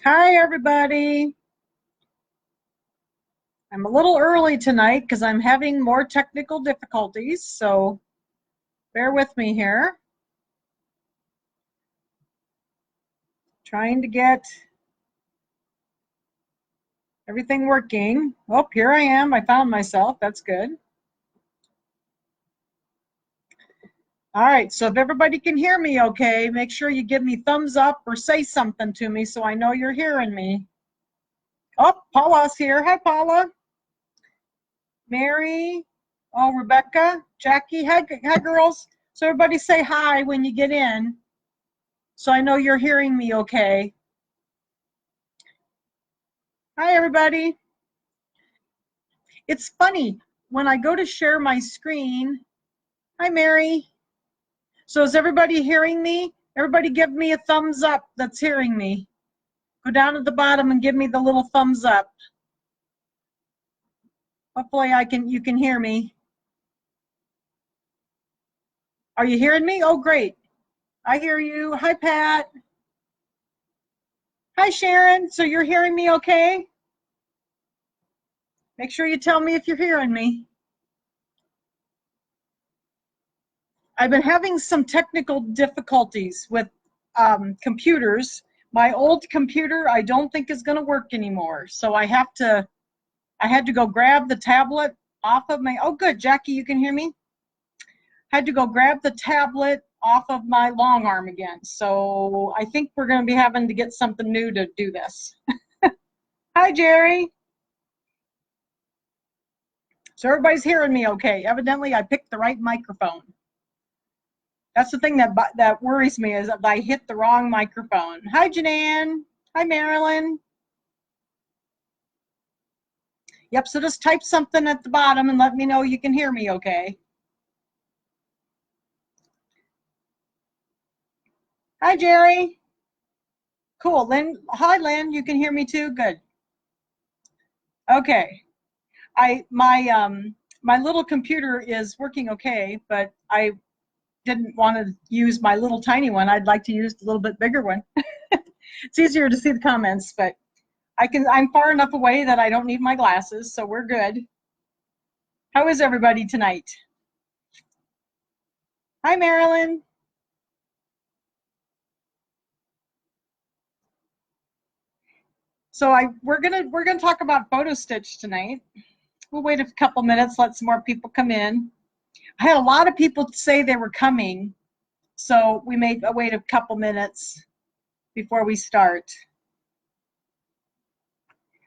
Hi, everybody. I'm a little early tonight because I'm having more technical difficulties, so bear with me here. Trying to get everything working. Oh, here I am. I found myself. That's good. All right, so if everybody can hear me okay, make sure you give me thumbs up or say something to me so I know you're hearing me. Oh, Paula's here. Hi, Paula. Mary. Oh, Rebecca. Jackie. Hi, girls. So everybody say hi when you get in so I know you're hearing me okay. Hi, everybody. It's funny, when I go to share my screen, hi, Mary. So is everybody hearing me? Everybody give me a thumbs up that's hearing me. Go down at the bottom and give me the little thumbs up. Hopefully you can hear me. Are you hearing me? Oh, great. I hear you. Hi, Pat. Hi, Sharon. So you're hearing me okay? Make sure you tell me if you're hearing me. I've been having some technical difficulties with computers. My old computer I don't think is going to work anymore. So I had to go grab the tablet off of my, oh good, Jackie, you can hear me? Had to go grab the tablet off of my long arm again. So I think we're going to be having to get something new to do this. Hi, Jerry. So everybody's hearing me okay. Evidently I picked the right microphone. That's the thing that worries me, is that I hit the wrong microphone. Hi, Janan. Hi, Marilyn. Yep, so just type something at the bottom and let me know you can hear me okay. Hi, Jerry. Cool. Lynn, hi, Lynn. You can hear me too? Good. Okay. My little computer is working okay, but I didn't want to use my little tiny one. I'd like to use the little bit bigger one. It's easier to see the comments, but I'm far enough away that I don't need my glasses, so we're good. How is everybody tonight? Hi, Marilyn. So we're gonna talk about photo stitch tonight. We'll wait a couple minutes, let some more people come in. I had a lot of people say they were coming, so we may wait a couple minutes before we start.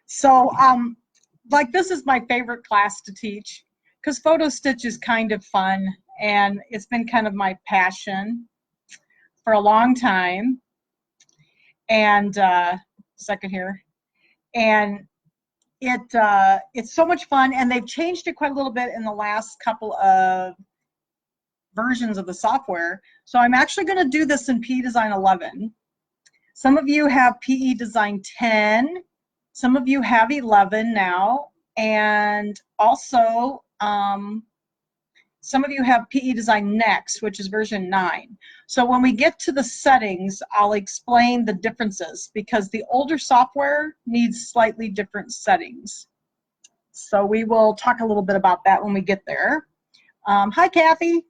So like, this is my favorite class to teach because photo stitch is kind of fun, and it's been kind of my passion for a long time. And second here, and it's so much fun, and they've changed it quite a little bit in the last couple of versions of the software. So I'm actually going to do this in PE Design 11. Some of you have PE Design 10, some of you have 11 now, and also some of you have PE Design Next, which is version 9. So when we get to the settings, I'll explain the differences, because the older software needs slightly different settings. So we will talk a little bit about that when we get there. Hi, Kathy.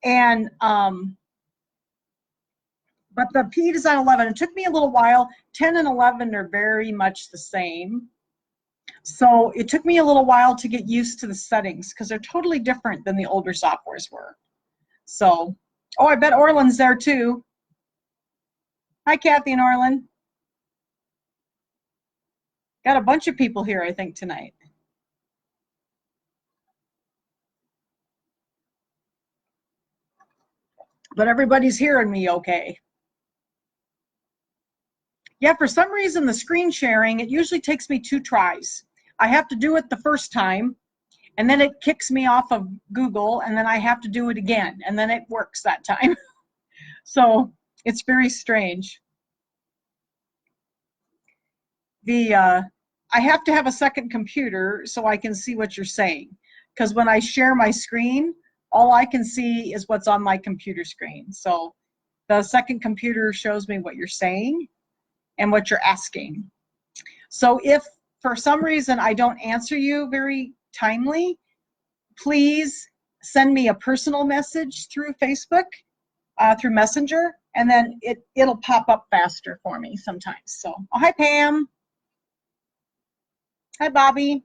And but the PE Design 11, it took me a little while. 10 and 11 are very much the same. So it took me a little while to get used to the settings, because they're totally different than the older softwares were. So, oh, I bet Orland's there too. Hi, Kathy and Orland. Got a bunch of people here, I think, tonight. But everybody's hearing me okay. Yeah, for some reason, the screen sharing, it usually takes me 2 tries. I have to do it the first time, and then it kicks me off of Google, and then I have to do it again, and then it works that time. So it's very strange. I have to have a second computer so I can see what you're saying, because when I share my screen, all I can see is what's on my computer screen. So the second computer shows me what you're saying, and what you're asking. So if for some reason I don't answer you very timely, please send me a personal message through Facebook, through Messenger, and then it'll pop up faster for me sometimes. So, oh, hi Pam. Hi Bobby.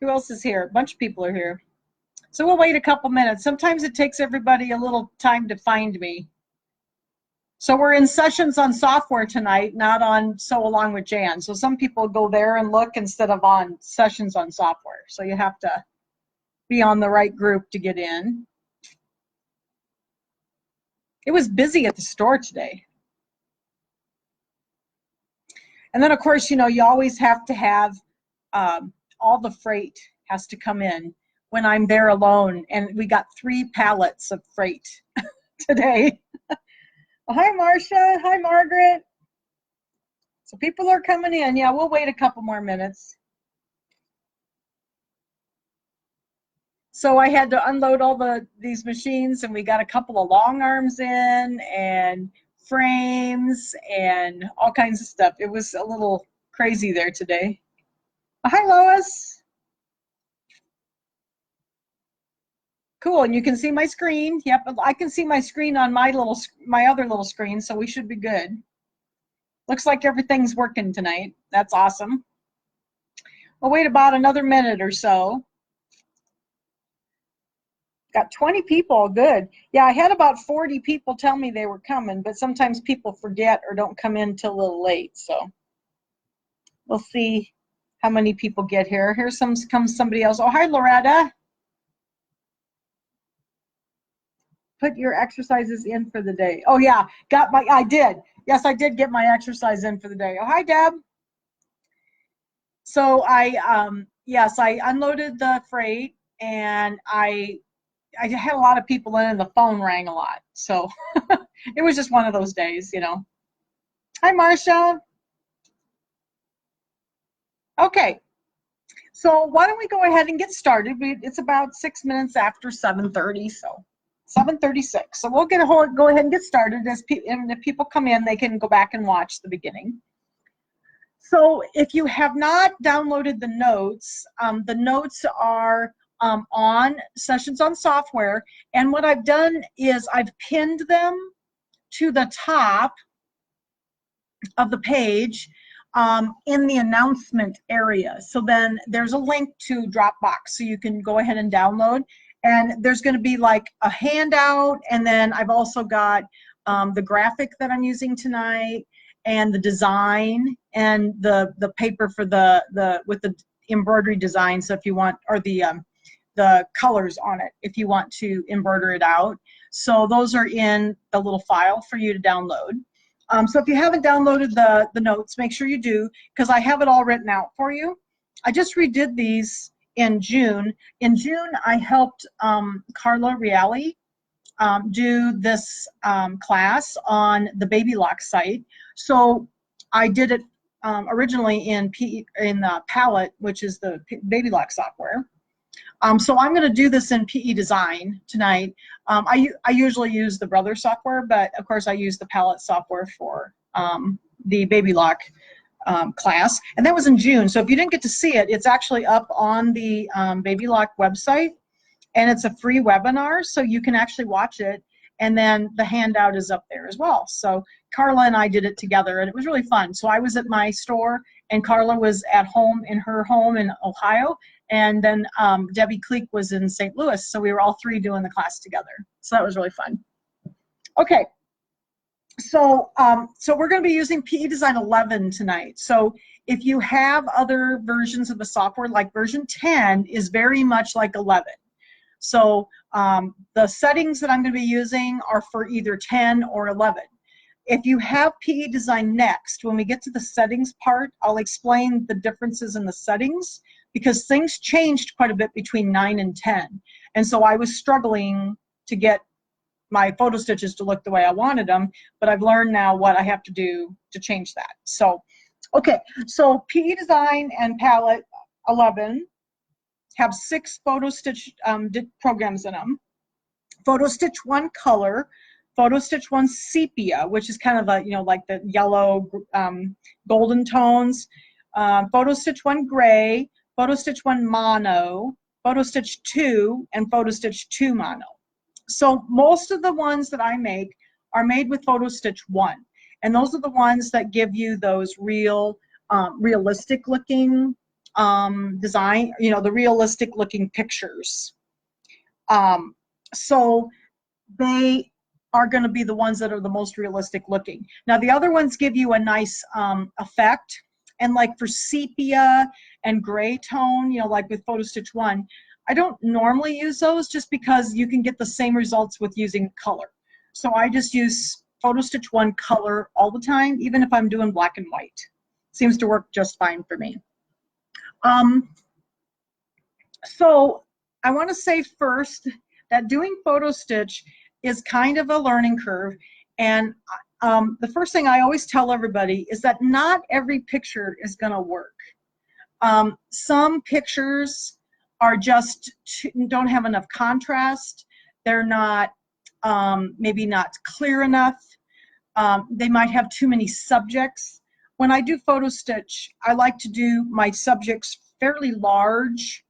Who else is here? A bunch of people are here. So we'll wait a couple minutes. Sometimes it takes everybody a little time to find me. So we're in sessions on software tonight, not on Sew Along with Jan. So some people go there and look instead of on sessions on software. So you have to be on the right group to get in. It was busy at the store today. And then of course, you know, you always have to have all the freight has to come in when I'm there alone. And we got 3 pallets of freight today. Hi, Marcia. Hi, Margaret. So people are coming in. Yeah, we'll wait a couple more minutes. So I had to unload all these machines, and we got a couple of long arms in and frames and all kinds of stuff. It was a little crazy there today. Hi, Lois. Cool, and you can see my screen. Yep, I can see my screen on my other little screen, so we should be good. Looks like everything's working tonight. That's awesome. We'll wait about another minute or so. Got 20 people, good. Yeah, I had about 40 people tell me they were coming, but sometimes people forget or don't come in till a little late, so we'll see how many people get here. Here comes somebody else. Oh, hi, Loretta. Put your exercises in for the day. Oh yeah, I did. Yes, I did get my exercise in for the day. Oh, hi, Deb. So yes, I unloaded the freight, and I had a lot of people in, and the phone rang a lot. So it was just one of those days, you know. Hi, Marcia. Okay, so why don't we go ahead and get started? It's about 6 minutes after 7:30, so 7:36. So we'll go ahead and get started. And if people come in, they can go back and watch the beginning. So if you have not downloaded the notes are on Sessions on Software. And what I've done is I've pinned them to the top of the page in the announcement area. So then there's a link to Dropbox, so you can go ahead and download. And there's going to be like a handout, and then I've also got the graphic that I'm using tonight, and the design, and the paper for with the embroidery design. So if you want, or the colors on it, if you want to embroider it out. So those are in the little file for you to download. So if you haven't downloaded the notes, make sure you do, because I have it all written out for you. I just redid these in June. In June, I helped Carla Reale do this class on the Baby Lock site. So I did it originally in Palette, which is the Baby Lock software. So I'm going to do this in PE Design tonight. I usually use the Brother software, but of course I use the Palette software for the Baby Lock class. And that was in June. So if you didn't get to see it, it's actually up on the Baby Lock website. And it's a free webinar, so you can actually watch it. And then the handout is up there as well. So Carla and I did it together, and it was really fun. So I was at my store, and Carla was at home in her home in Ohio. And then Debbie Cleek was in St. Louis. So we were all 3 doing the class together. So that was really fun. Okay. So we're going to be using PE Design 11 tonight. So if you have other versions of the software, like version 10 is very much like 11. So the settings that I'm going to be using are for either 10 or 11. If you have PE Design Next, when we get to the settings part, I'll explain the differences in the settings, because things changed quite a bit between 9 and 10. And so I was struggling to get my photo stitches to look the way I wanted them, but I've learned now what I have to do to change that. So, okay, so PE Design and Palette 11 have 6 photo stitch programs in them. Photo Stitch 1 Color Photo Stitch 1 Sepia, which is kind of a, like the yellow, golden tones. Photo Stitch 1 Gray, Photo Stitch 1 Mono, Photo Stitch 2, and Photo Stitch 2 Mono. So most of the ones that I make are made with Photo Stitch 1. And those are the ones that give you those realistic looking design, the realistic looking pictures. So they are going to be the ones that are the most realistic looking. Now the other ones give you a nice effect, and like for sepia and gray tone, like with Photo Stitch 1, I don't normally use those just because you can get the same results with using color. So I just use Photo Stitch 1 color all the time, even if I'm doing black and white. Seems to work just fine for me. So I want to say first that doing photo stitch is kind of a learning curve, and the first thing I always tell everybody is that not every picture is going to work. Some pictures are just don't have enough contrast. They're not maybe not clear enough. They might have too many subjects. When I do photo stitch, I like to do my subjects fairly large,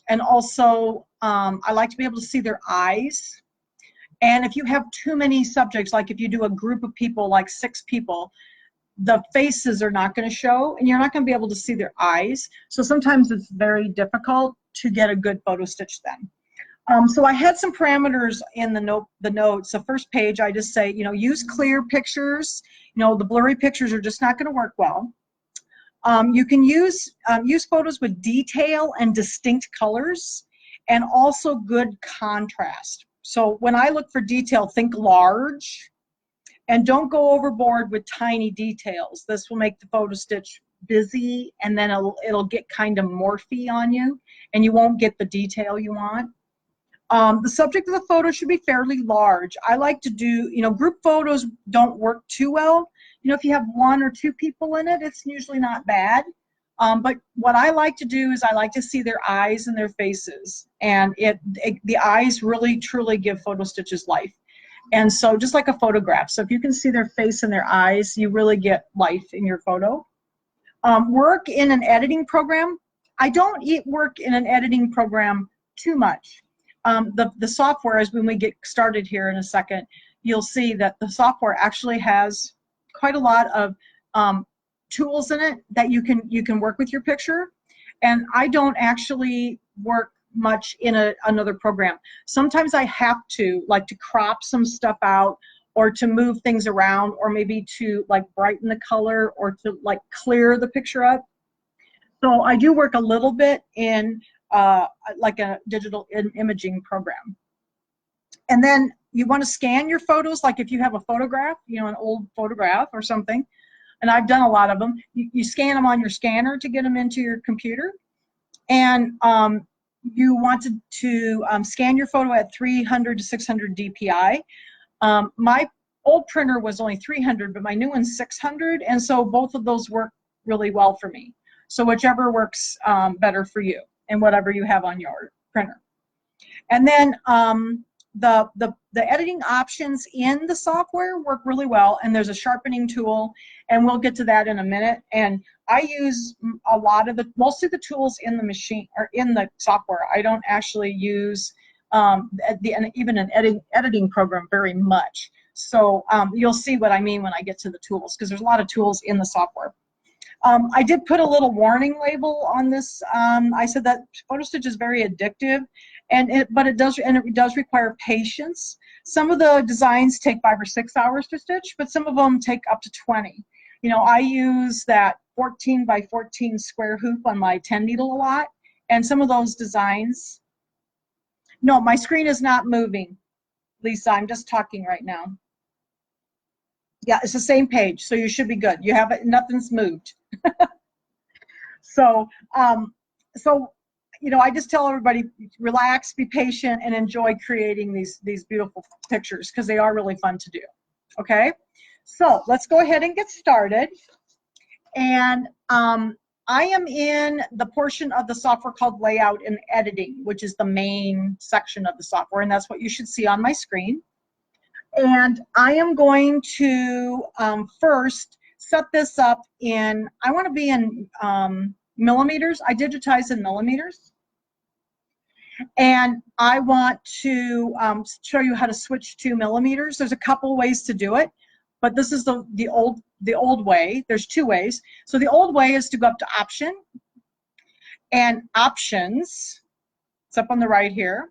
and also I like to be able to see their eyes. And if you have too many subjects, like if you do a group of people, like 6 people, the faces are not going to show, and you're not going to be able to see their eyes. So sometimes it's very difficult to get a good photo stitch then. So I had some parameters in the notes. The first page, I just say, use clear pictures. The blurry pictures are just not going to work well. You can use photos with detail and distinct colors, and also good contrast. So when I look for detail, think large, and don't go overboard with tiny details. This will make the photo stitch busy, and then it'll get kind of morphy on you, and you won't get the detail you want. The subject of the photo should be fairly large. I like to do, group photos don't work too well. If you have 1 or 2 people in it, it's usually not bad. But what I like to do is I like to see their eyes and their faces. And the eyes really, truly give photo stitches life. And so just like a photograph. So if you can see their face and their eyes, you really get life in your photo. Work in an editing program. I don't work in an editing program too much. The software, as when we get started here in a second, you'll see that the software actually has quite a lot of tools in it that you can work with your picture. And I don't actually work much in another program. Sometimes I have to, like, to crop some stuff out, or to move things around, or maybe to like brighten the color, or to like clear the picture up. So I do work a little bit in like a digital imaging program. And then you want to scan your photos, like if you have a photograph, an old photograph or something, and I've done a lot of them, you scan them on your scanner to get them into your computer. And you want to scan your photo at 300 to 600 DPI. My old printer was only 300, but my new one's 600, and so both of those work really well for me. So whichever works better for you, and whatever you have on your printer. And then the editing options in the software work really well, and there's a sharpening tool, and we'll get to that in a minute. And I use a lot of most of the tools in the machine, or in the software. I don't actually use even an editing program very much. So you'll see what I mean when I get to the tools, because there's a lot of tools in the software. I did put a little warning label on this. I said that photo stitch is very addictive, but it does require patience. Some of the designs take 5 or 6 hours to stitch, but some of them take up to 20. I use that 14 by 14 square hoop on my 10 needle a lot, and some of those designs. No, my screen is not moving, Lisa. I'm just talking right now. Yeah, it's the same page, so you should be good. You have it, nothing's moved. So, I just tell everybody, relax, be patient, and enjoy creating these beautiful pictures, because they are really fun to do. Okay, so let's go ahead and get started. And I am in the portion of the software called Layout and Editing, which is the main section of the software, and that's what you should see on my screen. And I am going to first set this up in, I want to be in millimeters. I digitize in millimeters. And I want to show you how to switch to millimeters. There's a couple ways to do it, but this is the old way. There's two ways. So the old way is to go up to Option and Options. It's up on the right here.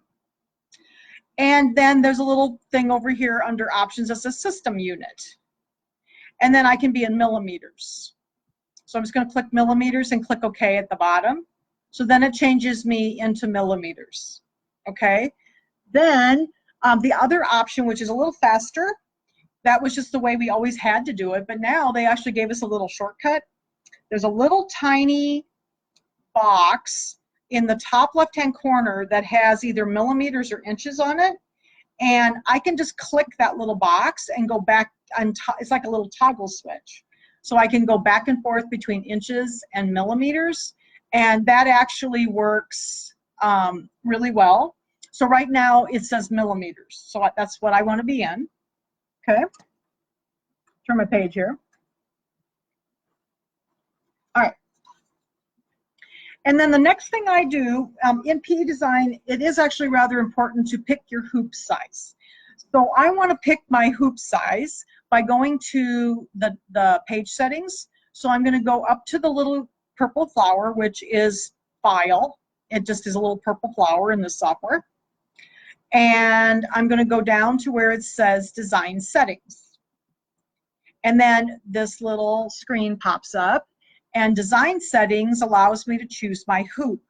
And then there's a little thing over here under Options that says System Unit. And then I can be in millimeters. So I'm just going to click millimeters and click OK at the bottom. So then it changes me into millimeters. Okay. Then the other option, which is a little faster, that was just the way we always had to do it. But now they actually gave us a little shortcut. There's a little tiny box in the top left-hand corner that has either millimeters or inches on it. And I can just click that little box and go back. It's like a little toggle switch. So I can go back and forth between inches and millimeters. And that actually works really well. So right now it says millimeters. So that's what I want to be in. Okay. Turn my page here. All right. And then the next thing I do in PE design, it is actually rather important to pick your hoop size. So I want to pick my hoop size by going to the page settings. So I'm going to go up to the little purple flower, which is File. It just is a little purple flower in the software. And I'm going to go down to where it says Design Settings. And then this little screen pops up. And Design Settings allows me to choose my hoop.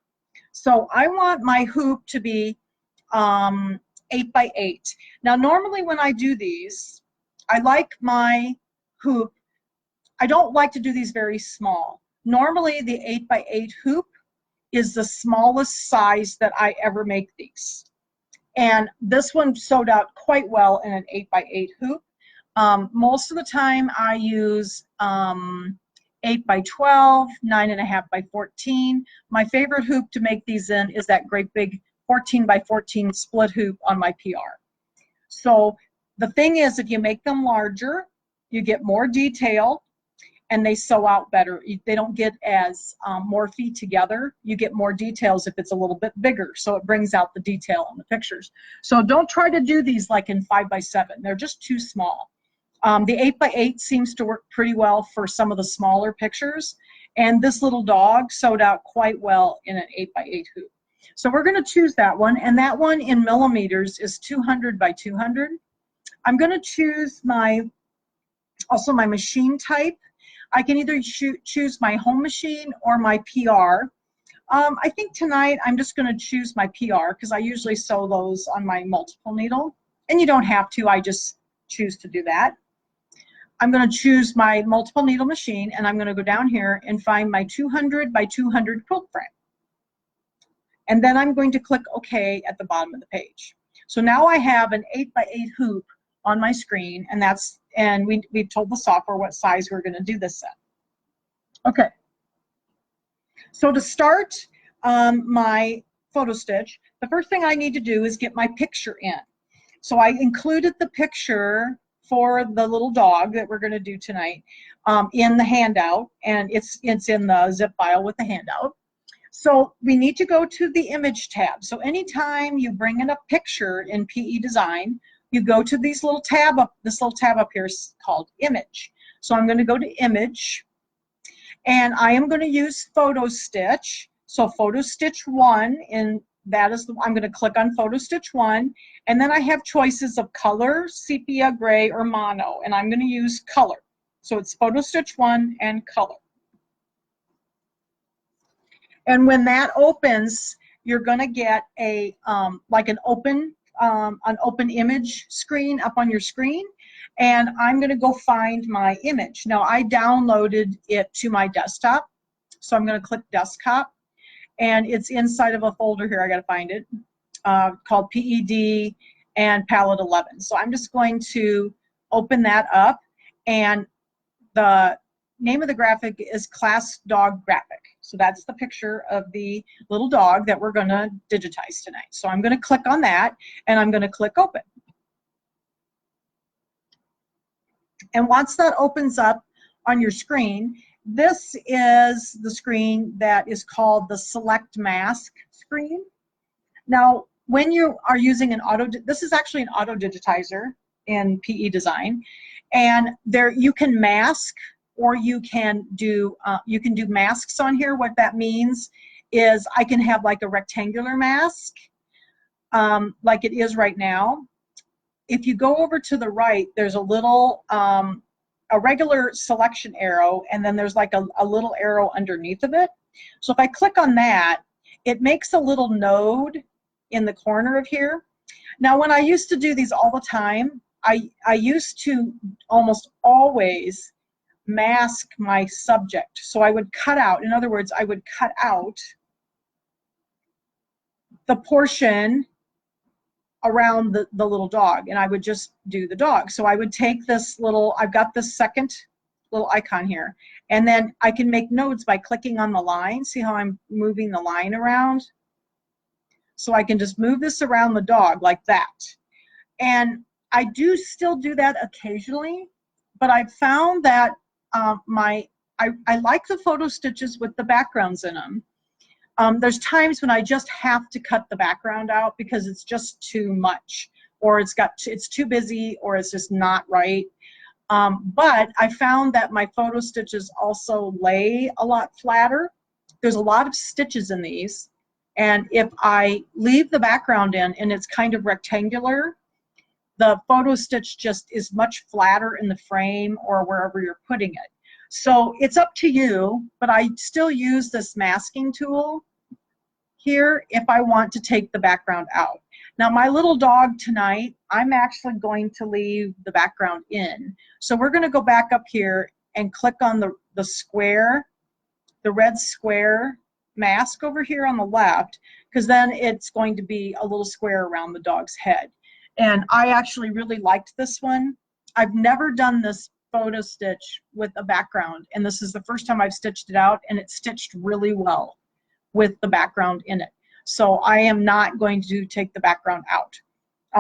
So I want my hoop to be 8 by 8. Now normally when I do these, I like my hoop, I don't like to do these very small. Normally the 8 by 8 hoop is the smallest size that I ever make these. And this one sewed out quite well in an 8 by 8 hoop. Most of the time I use 8 by 12, 9.5 by 14. My favorite hoop to make these in is that great big 14 by 14 split hoop on my PR. So the thing is, if you make them larger, you get more detail and they sew out better. They don't get as morphy together. You get more details if it's a little bit bigger. So it brings out the detail in the pictures. So don't try to do these like in 5 by 7. They're just too small. The 8 by 8 seems to work pretty well for some of the smaller pictures. And this little dog sewed out quite well in an 8 by 8 hoop. So we're going to choose that one. And that one in millimeters is 200 by 200. I'm going to choose also my machine type. I can either choose my home machine or my PR. I think tonight I'm just going to choose my PR because I usually sew those on my multiple needle. And you don't have to, I just choose to do that. I'm going to choose my multiple needle machine and I'm going to go down here and find my 200 by 200 quilt frame. And then I'm going to click OK at the bottom of the page. So now I have an 8 by 8 hoop on my screen, and we told the software what size we're going to do this in. Okay. So to start my photo stitch, the first thing I need to do is get my picture in. So I included the picture for the little dog that we're going to do tonight in the handout, and it's in the zip file with the handout. So we need to go to the image tab. So anytime you bring in a picture in PE design, you go to this little tab up here is called image. So I'm going to go to image, and I am going to use photo stitch. So photo stitch 1, and that is I'm going to click on photo stitch 1, and then I have choices of color, sepia, gray, or mono, and I'm going to use color. So it's photo stitch 1 and color. And when that opens, you're going to get a like an open image screen up on your screen, and I'm going to go find my image. Now I downloaded it to my desktop, so I'm going to click desktop, and it's inside of a folder here. I got to find it called PED and palette 11. So I'm just going to open that up, and the name of the graphic is Class Dog Graphic. So that's the picture of the little dog that we're going to digitize tonight. So I'm going to click on that, and I'm going to click open. And once that opens up on your screen, this is the screen that is called the Select Mask screen. Now, when you are using an this is actually an auto digitizer in PE design, and there you can mask, or you can do masks on here. What that means is I can have like a rectangular mask, like it is right now. If you go over to the right, there's a little a regular selection arrow, and then there's like a little arrow underneath of it. So if I click on that, it makes a little node in the corner of here. Now, when I used to do these all the time, I used to almost always mask my subject. So I would cut out, in other words, I would cut out the portion around the little dog, and I would just do the dog. So I would take this little, I've got this second little icon here, and then I can make nodes by clicking on the line. See how I'm moving the line around? So I can just move this around the dog like that. And I do still do that occasionally, but I've found that I like the photo stitches with the backgrounds in them. There's times when I just have to cut the background out because it's just too much, or it's too busy, or it's just not right. But I found that my photo stitches also lay a lot flatter. There's a lot of stitches in these, and if I leave the background in and it's kind of rectangular, the photo stitch just is much flatter in the frame or wherever you're putting it. So it's up to you, but I still use this masking tool here if I want to take the background out. Now, my little dog tonight, I'm actually going to leave the background in. So we're going to go back up here and click on the square, the red square mask over here on the left, because then it's going to be a little square around the dog's head. And I actually really liked this one. I've never done this photo stitch with a background, and this is the first time I've stitched it out, and it's stitched really well with the background in it. So I am not going to take the background out.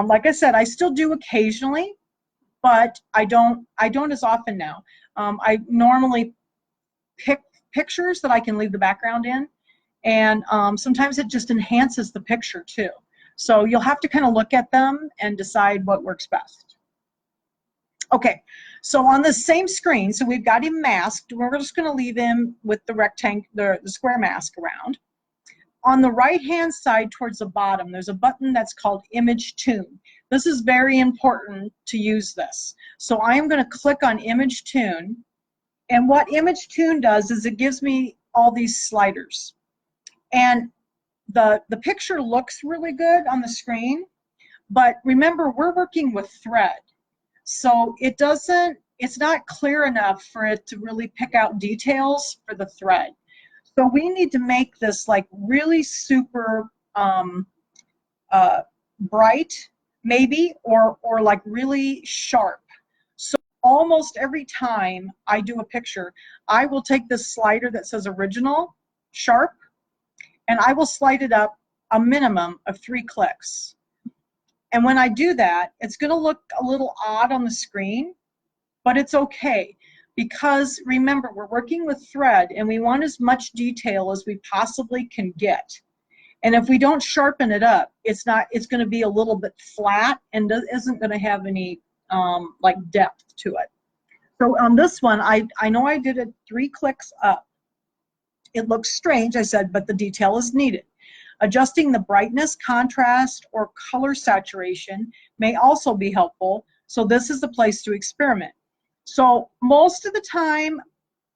Like I said, I still do occasionally, but I don't as often now. I normally pick pictures that I can leave the background in, and sometimes it just enhances the picture too. So you'll have to kind of look at them and decide what works best. Okay, so on the same screen, so we've got him masked. We're just going to leave him with the rectangle, the square mask around. On the right-hand side towards the bottom, there's a button that's called Image Tune. This is very important to use this. So I am going to click on Image Tune, and what Image Tune does is it gives me all these sliders. And the picture looks really good on the screen, but remember, we're working with thread. So it's not clear enough for it to really pick out details for the thread. So we need to make this like really super bright, maybe, or like really sharp. So almost every time I do a picture, I will take this slider that says Original, Sharp, and I will slide it up a minimum of 3 clicks. And when I do that, it's going to look a little odd on the screen, but it's okay, because remember, we're working with thread and we want as much detail as we possibly can get. And if we don't sharpen it up, it's going to be a little bit flat and isn't going to have any like depth to it. So on this one, I know I did it 3 clicks up. It looks strange, I said, but the detail is needed. Adjusting the brightness, contrast, or color saturation may also be helpful, so this is the place to experiment. So most of the time,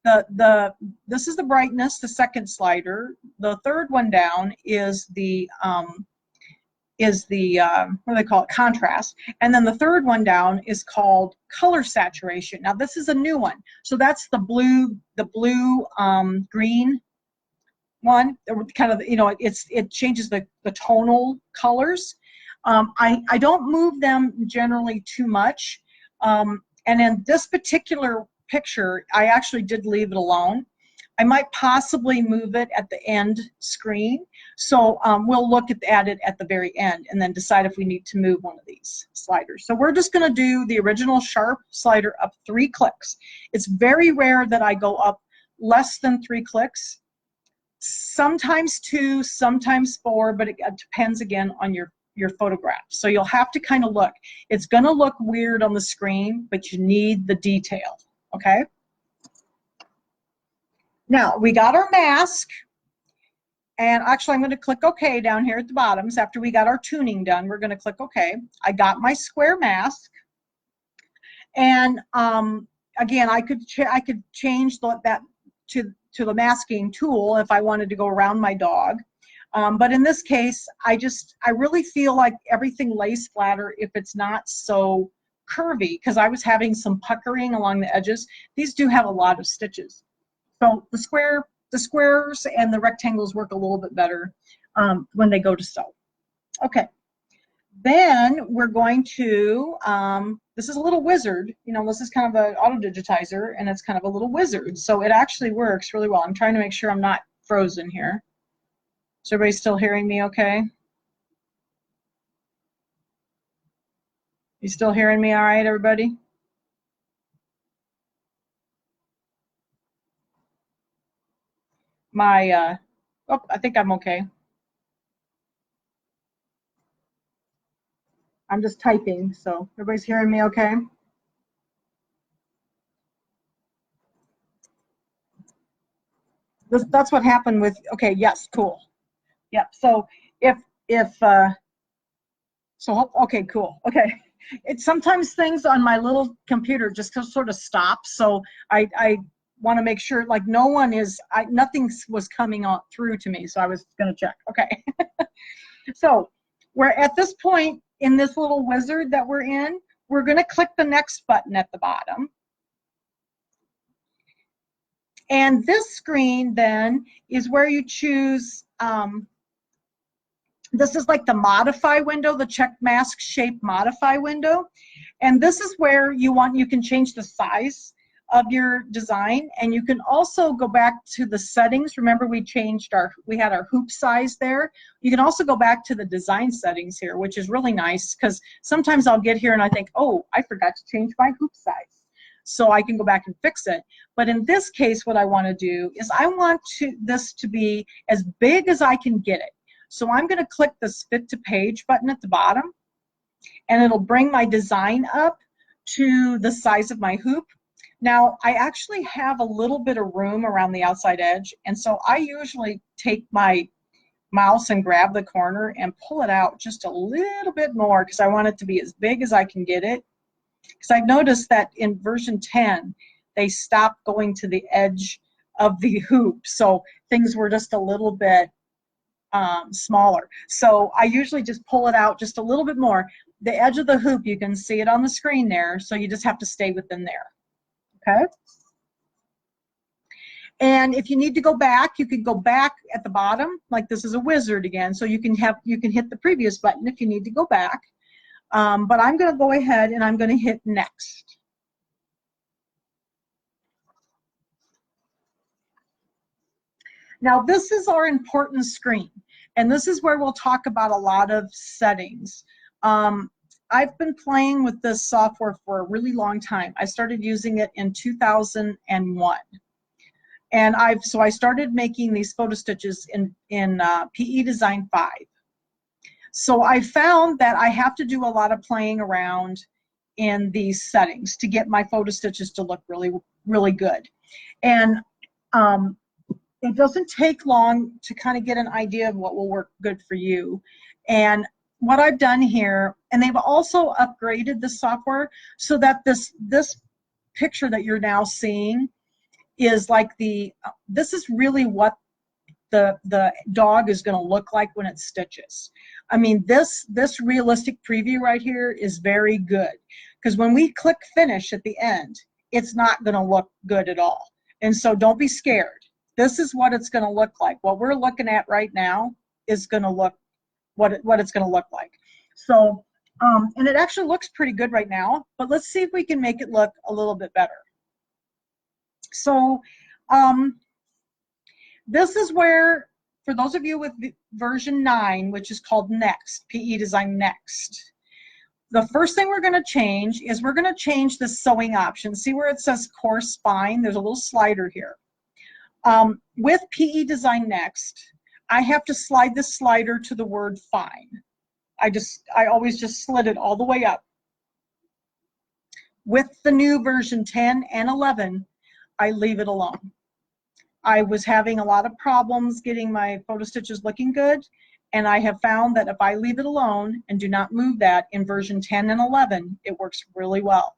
this is the brightness, the second slider. The third one down is the what do they call it? Contrast. And then the third one down is called color saturation. Now this is a new one. So that's the blue, green one. Kind of, you know, it changes the tonal colors. I don't move them generally too much. And in this particular picture, I actually did leave it alone. I might possibly move it at the end screen. So we'll look at it at the very end and then decide if we need to move one of these sliders. So we're just going to do the original sharp slider up 3 clicks. It's very rare that I go up less than 3 clicks. Sometimes 2, sometimes 4, but it depends again on your photograph. So you'll have to kind of look. It's going to look weird on the screen, but you need the detail, okay? Now, we got our mask, and actually I'm going to click OK down here at the bottom. So after we got our tuning done, we're going to click OK. I got my square mask, and again, I could change that to the masking tool if I wanted to go around my dog. But in this case, I really feel like everything lays flatter if it's not so curvy, because I was having some puckering along the edges. These do have a lot of stitches. So the squares and the rectangles work a little bit better when they go to sew. Okay, then we're going to, this is a little wizard. You know, this is kind of an auto digitizer, and it's kind of a little wizard. So it actually works really well. I'm trying to make sure I'm not frozen here. Is everybody still hearing me okay? You still hearing me all right, everybody? Oh, I think I'm okay. I'm just typing, so everybody's hearing me okay? That's what happened with, okay, yes, cool. Yep, so okay, cool, okay. It's sometimes things on my little computer just sort of stop, so I want to make sure, like, nothing was coming on through to me, so I was going to check. Okay. So we're at this point in this little wizard that we're in. We're going to click the next button at the bottom. And this screen then is where you choose, this is like the modify window, the check mask shape modify window. And this is where you can change the size of your design, and you can also go back to the settings. Remember, we had our hoop size there. You can also go back to the design settings here, which is really nice, because sometimes I'll get here and I think, oh, I forgot to change my hoop size. So I can go back and fix it. But in this case, what I want to do is I want this to be as big as I can get it. So I'm going to click this fit to page button at the bottom, and it'll bring my design up to the size of my hoop. Now, I actually have a little bit of room around the outside edge, and so I usually take my mouse and grab the corner and pull it out just a little bit more, because I want it to be as big as I can get it. Because I've noticed that in version 10, they stopped going to the edge of the hoop, so things were just a little bit smaller. So I usually just pull it out just a little bit more. The edge of the hoop, you can see it on the screen there, so you just have to stay within there. Okay. And if you need to go back, you could go back at the bottom, like this is a wizard again, so you can hit the previous button if you need to go back. But I'm going to go ahead and I'm going to hit next. Now this is our important screen, and this is where we'll talk about a lot of settings. I've been playing with this software for a really long time. I started using it in 2001. And I started making these photo stitches in PE Design 5. So I found that I have to do a lot of playing around in these settings to get my photo stitches to look really, really good. And it doesn't take long to kind of get an idea of what will work good for you. And what I've done here, and they've also upgraded the software so that this picture that you're now seeing is like this is really what the dog is going to look like when it stitches. I mean, this realistic preview right here is very good, because when we click finish at the end, it's not going to look good at all. And so don't be scared. This is what it's going to look like. What we're looking at right now is going to look what it's going to look like. So, and it actually looks pretty good right now, but let's see if we can make it look a little bit better. So, This is where, for those of you with version 9, which is called Next, PE Design Next, the first thing we're going to change is we're going to change the sewing option. See where it says Core Spine? There's a little slider here. With PE Design Next, I have to slide this slider to the word Fine. I always just slid it all the way up. With the new version 10 and 11, I leave it alone. I was having a lot of problems getting my photo stitches looking good, and I have found that if I leave it alone and do not move that in version 10 and 11, it works really well.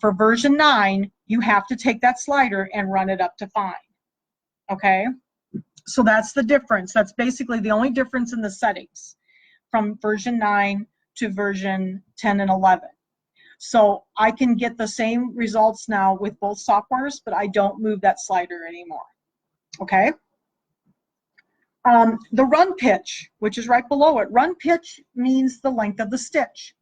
For version 9, you have to take that slider and run it up to Fine. Okay? So that's the difference. That's basically the only difference in the settings from version 9 to version 10 and 11. So I can get the same results now with both softwares, but I don't move that slider anymore. Okay? The run pitch, which is right below it. Run pitch means the length of the stitch.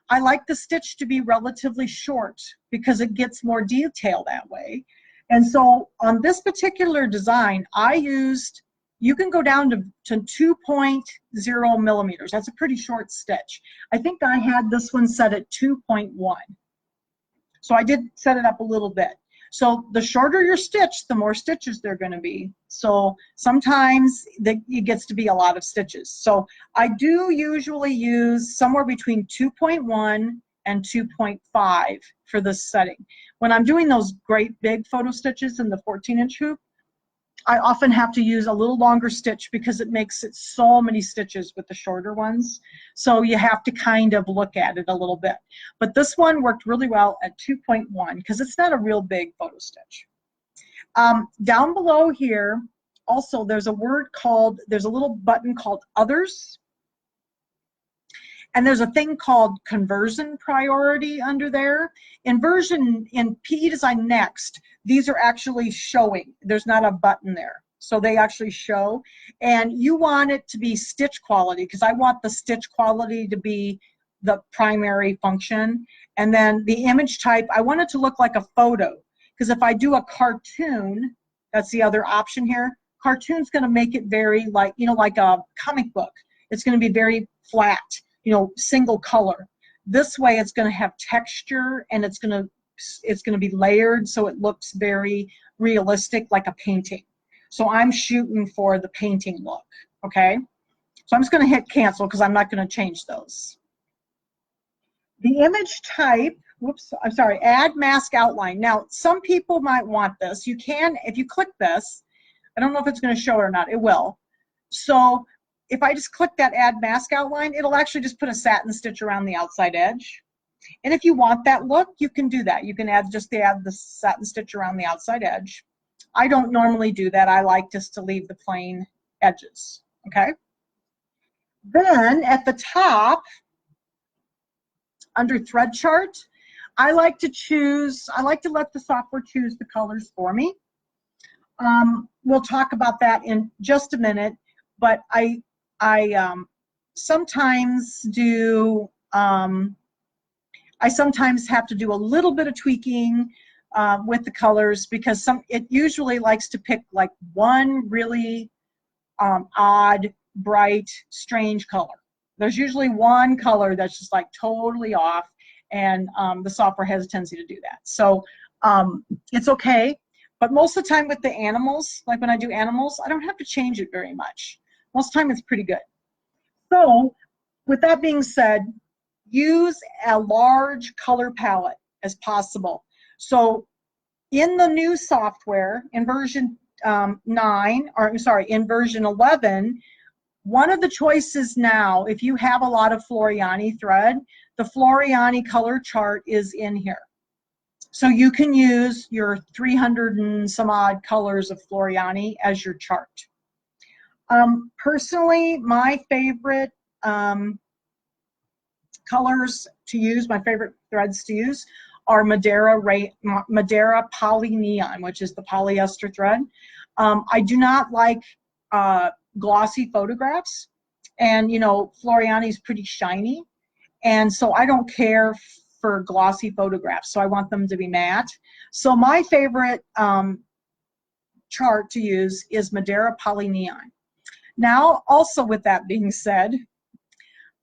I like the stitch to be relatively short because it gets more detail that way. And so on this particular design, I used, you can go down to 2.0 millimeters. That's a pretty short stitch. I think I had this one set at 2.1. So I did set it up a little bit. So the shorter your stitch, the more stitches they're going to be. So sometimes it gets to be a lot of stitches. So I do usually use somewhere between 2.1 and 2.5 for this setting. When I'm doing those great big photo stitches in the 14-inch hoop, I often have to use a little longer stitch because it makes it so many stitches with the shorter ones. So you have to kind of look at it a little bit. But this one worked really well at 2.1 because it's not a real big photo stitch. Down below here, also there's a little button called Others. And there's a thing called Conversion Priority under there. In PE Design Next, these are actually showing. There's not a button there. So they actually show. And you want it to be stitch quality because I want the stitch quality to be the primary function. And then the image type, I want it to look like a photo. Because if I do a cartoon, that's the other option here. Cartoon's going to make it very like a comic book. It's going to be very flat. Single color. This way it's going to have texture and it's going to be layered so it looks very realistic like a painting. So I'm shooting for the painting look, okay? So I'm just going to hit cancel because I'm not going to change those. The image type, add mask outline. Now, some people might want this. You can, if you click this, I don't know if it's going to show it or not. It will. So if I just click that add mask outline, it'll actually just put a satin stitch around the outside edge. And if you want that look, you can do that. You can add the satin stitch around the outside edge. I don't normally do that. I like just to leave the plain edges, okay? Then at the top, under thread chart, I like to let the software choose the colors for me. We'll talk about that in just a minute, but I sometimes have to do a little bit of tweaking with the colors because it usually likes to pick like one really odd, bright, strange color. There's usually one color that's just like totally off, and the software has a tendency to do that. So it's okay, but most of the time with the animals, like when I do animals, I don't have to change it very much. Most of the time it's pretty good. So with that being said, use a large color palette as possible. So in the new software, in version in version 11, one of the choices now, if you have a lot of Floriani thread, the Floriani color chart is in here. So you can use your 300 and some odd colors of Floriani as your chart. Personally, my favorite colors to use, my favorite threads to use are Madeira Poly Neon, which is the polyester thread. I do not like glossy photographs, and Floriani is pretty shiny, and so I don't care for glossy photographs, so I want them to be matte. So my favorite chart to use is Madeira Poly Neon. Now, also with that being said,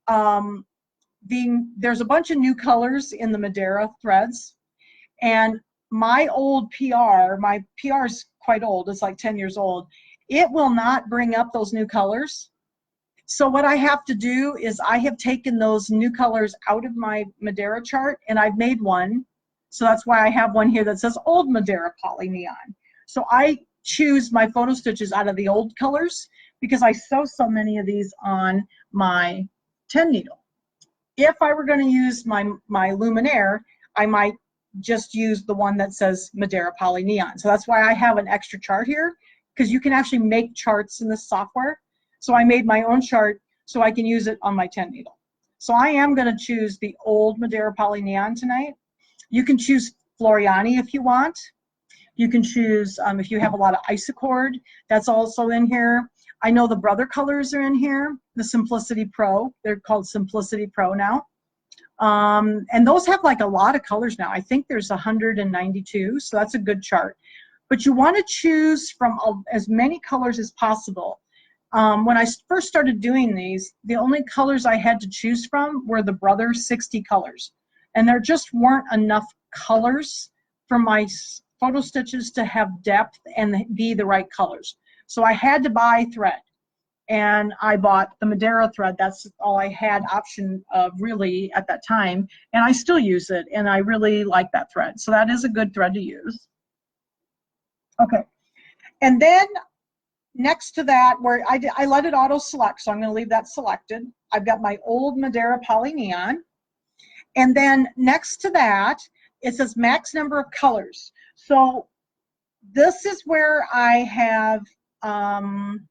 there's a bunch of new colors in the Madeira threads, and my PR is quite old, it's like 10 years old, it will not bring up those new colors. So what I have to do is I have taken those new colors out of my Madeira chart, and I've made one. So that's why I have one here that says Old Madeira Poly Neon. So I choose my photo stitches out of the old colors because I sew so many of these on my 10 needle. If I were going to use my Luminaire, I might just use the one that says Madeira Poly Neon. So that's why I have an extra chart here, because you can actually make charts in this software. So I made my own chart so I can use it on my 10 needle. So I am going to choose the old Madeira Poly Neon tonight. You can choose Floriani if you want. You can choose, if you have a lot of Isocord, that's also in here. I know the brother colors are in here, the Simplicity Pro. They're called Simplicity Pro now. And those have like a lot of colors now. I think there's 192, so that's a good chart. But you want to choose from as many colors as possible. When I first started doing these, the only colors I had to choose from were the brother 60 colors. And there just weren't enough colors for my photo stitches to have depth and be the right colors. So I had to buy thread. And I bought the Madeira thread. That's all I had option of really at that time. And I still use it, and I really like that thread. So that is a good thread to use. Okay. And then next to that, where I let it auto select, so I'm going to leave that selected. I've got my old Madeira Poly Neon. And then next to that, it says max number of colors. So this is where I have kind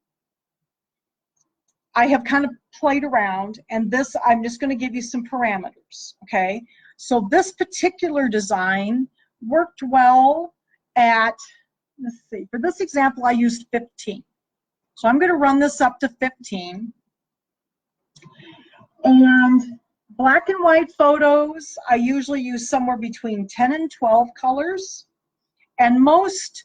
of played around, and this, I'm just going to give you some parameters, okay? So this particular design worked well at, let's see, for this example, I used 15. So I'm going to run this up to 15. And black and white photos, I usually use somewhere between 10 and 12 colors. And most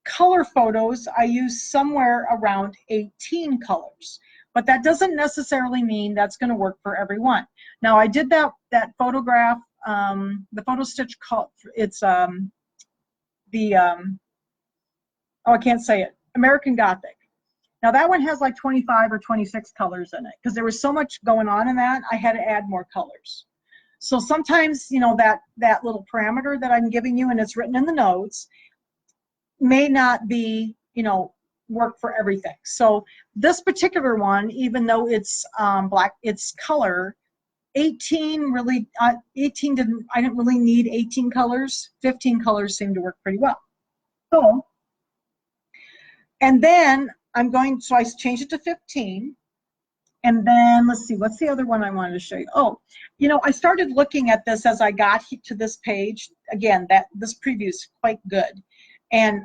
color photos, I use somewhere around 18 colors. But that doesn't necessarily mean that's going to work for everyone. Now, I did that photograph, the photo stitch, it's oh, I can't say it, American Gothic. Now that one has like 25 or 26 colors in it, because there was so much going on in that, I had to add more colors. So sometimes, you know, that little parameter that I'm giving you, and it's written in the notes, may not be, you know, work for everything. So this particular one, even though it's black, it's color, 18 really, 18 didn't, I didn't really need 18 colors. 15 colors seemed to work pretty well. So, and then I'm going, so I changed it to 15. And then let's see, what's the other one I wanted to show you? Oh, you know, I started looking at this as I got to this page. Again, this preview is quite good. And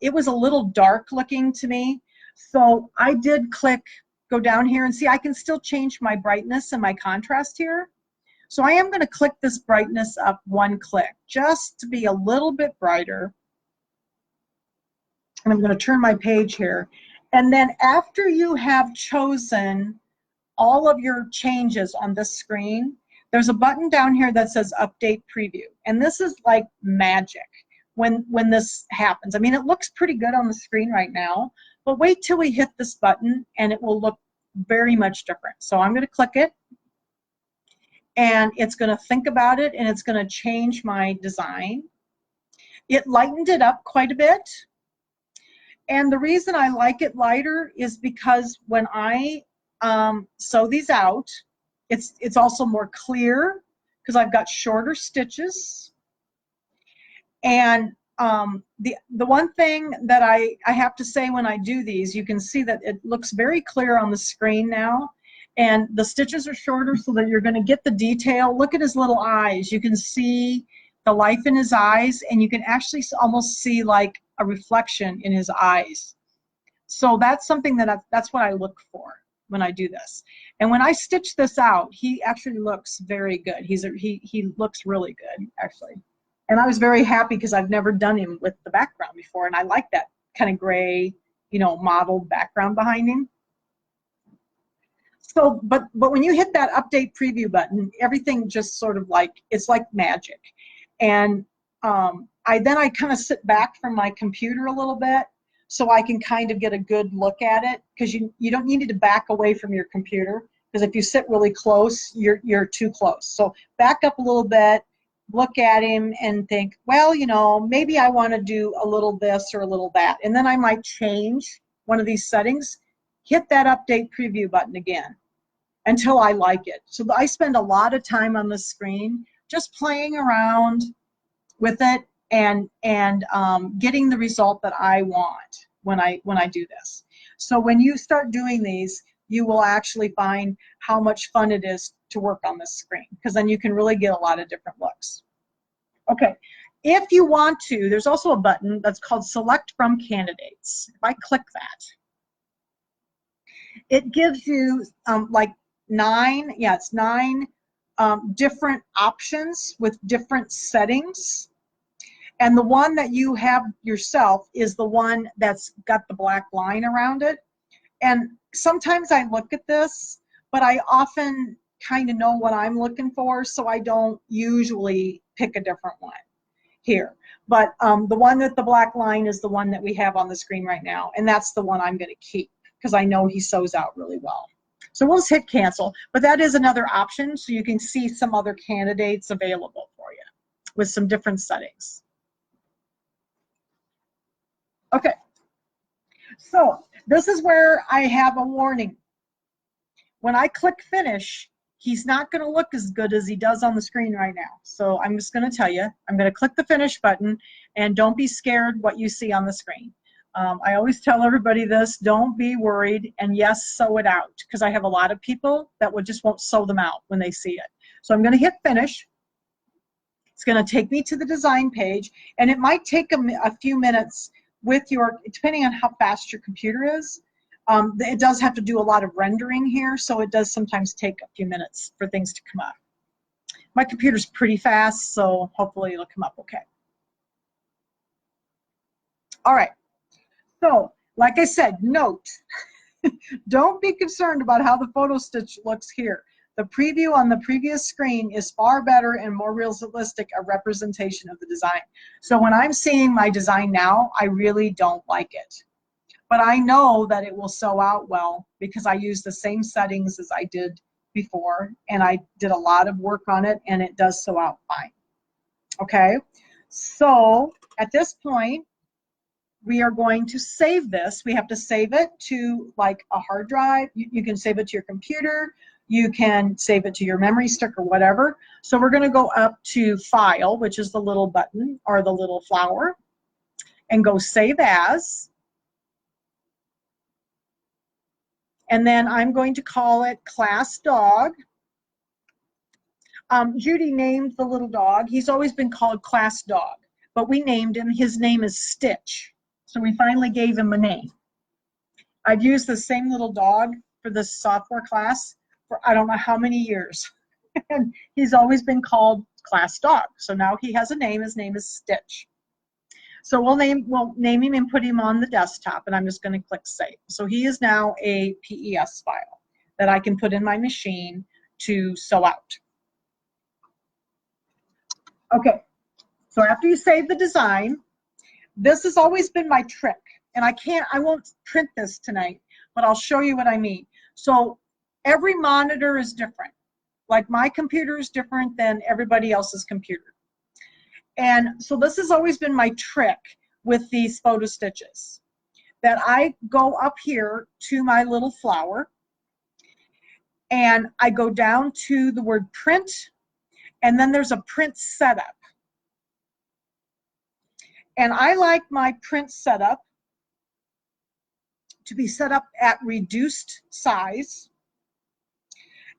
it was a little dark looking to me. So I did go down here and see, I can still change my brightness and my contrast here. So I am going to click this brightness up one click just to be a little bit brighter. And I'm going to turn my page here. And then after you have chosen all of your changes on this screen, there's a button down here that says Update Preview. And this is like magic when this happens. I mean, it looks pretty good on the screen right now, but wait till we hit this button and it will look very much different. So I'm going to click it, and it's going to think about it, and it's going to change my design. It lightened it up quite a bit. And the reason I like it lighter is because when I sew these out, it's also more clear because I've got shorter stitches. And the one thing that I have to say when I do these, you can see that it looks very clear on the screen now. And the stitches are shorter so that you're going to get the detail. Look at his little eyes. You can see the life in his eyes, and you can actually almost see like a reflection in his eyes. So that's something that's what I look for when I do this. And when I stitch this out, he actually looks very good. He looks really good, actually. And I was very happy because I've never done him with the background before, and I like that kind of gray, you know, mottled background behind him. So, but when you hit that update preview button, everything just sort of like, it's like magic. And I kind of sit back from my computer a little bit so I can kind of get a good look at it, because you don't need to back away from your computer, because if you sit really close, you're too close. So back up a little bit, look at him and think, well, you know, maybe I want to do a little this or a little that. And then I might change one of these settings, hit that update preview button again until I like it. So I spend a lot of time on the screen just playing around with it and getting the result that I want when I do this. So when you start doing these, you will actually find how much fun it is to work on this screen, because then you can really get a lot of different looks. Okay, if you want to, there's also a button that's called Select from Candidates. If I click that, it gives you like nine different options with different settings. And the one that you have yourself is the one that's got the black line around it. And sometimes I look at this, but I often kind of know what I'm looking for, so I don't usually pick a different one here. But the one with the black line is the one that we have on the screen right now, and that's the one I'm going to keep because I know he sews out really well. So we'll just hit cancel, but that is another option, so you can see some other candidates available for you with some different settings. Okay, so this is where I have a warning. When I click finish, he's not going to look as good as he does on the screen right now. So I'm just going to tell you, I'm going to click the finish button, and don't be scared what you see on the screen. I always tell everybody this, don't be worried, and yes, sew it out, because I have a lot of people that just won't sew them out when they see it. So I'm going to hit finish. It's going to take me to the design page, and it might take a few minutes with your, depending on how fast your computer is. It does have to do a lot of rendering here, so it does sometimes take a few minutes for things to come up. My computer's pretty fast, so hopefully it'll come up okay. All right, so like I said, note, don't be concerned about how the photo stitch looks here. The preview on the previous screen is far better and more realistic a representation of the design. So when I'm seeing my design now, I really don't like it. But I know that it will sew out well because I use the same settings as I did before, and I did a lot of work on it, and it does sew out fine. Okay, so at this point, we are going to save this. We have to save it to like a hard drive. You can save it to your computer. You can save it to your memory stick or whatever. So we're going to go up to File, which is the little button or the little flower, and go Save As. And then I'm going to call it Class Dog. Judy named the little dog. He's always been called Class Dog, but we named him. His name is Stitch. So we finally gave him a name. I've used the same little dog for this software class for I don't know how many years. And he's always been called Class Dog. So now he has a name. His name is Stitch. So we'll name him and put him on the desktop, and I'm just going to click Save. So he is now a PES file that I can put in my machine to sew out. Okay, so after you save the design, this has always been my trick, and I won't print this tonight, but I'll show you what I mean. So every monitor is different. Like my computer is different than everybody else's computer. And so this has always been my trick with these photo stitches, that I go up here to my little flower, and I go down to the word print, and then there's a print setup. And I like my print setup to be set up at reduced size.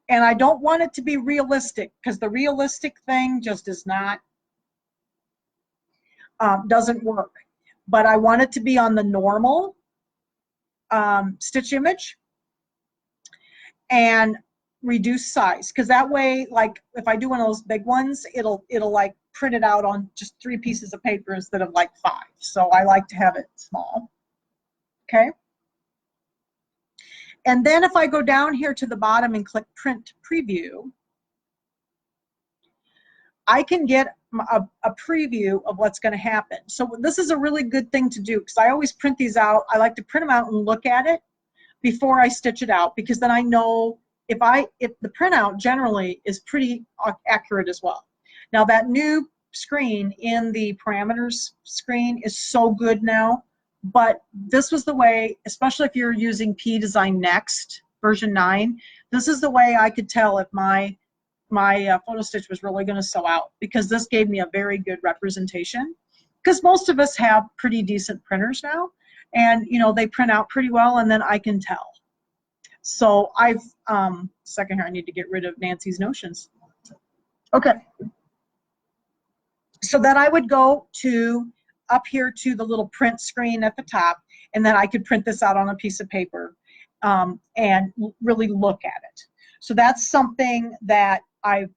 And I don't want it to be realistic, because the realistic thing just is not, doesn't work. But I want it to be on the normal stitch image and reduce size, because that way, like if I do one of those big ones, it'll like print it out on just 3 pieces of paper instead of like 5. So I like to have it small. okay? And then if I go down here to the bottom and click Print Preview, I can get a preview of what's going to happen. So this is a really good thing to do, because I always print these out. I like to print them out and look at it before I stitch it out, because then I know if the printout generally is pretty accurate as well. Now that new screen in the parameters screen is so good now, but this was the way, especially if you're using P Design Next version 9, this is the way I could tell if my photo stitch was really going to sew out, because this gave me a very good representation, because most of us have pretty decent printers now, and you know, they print out pretty well, and then I can tell. So I've second here, I need to get rid of Nancy's notions. Okay, so then I would go to up here to the little print screen at the top, and then I could print this out on a piece of paper and really look at it. So that's something that I've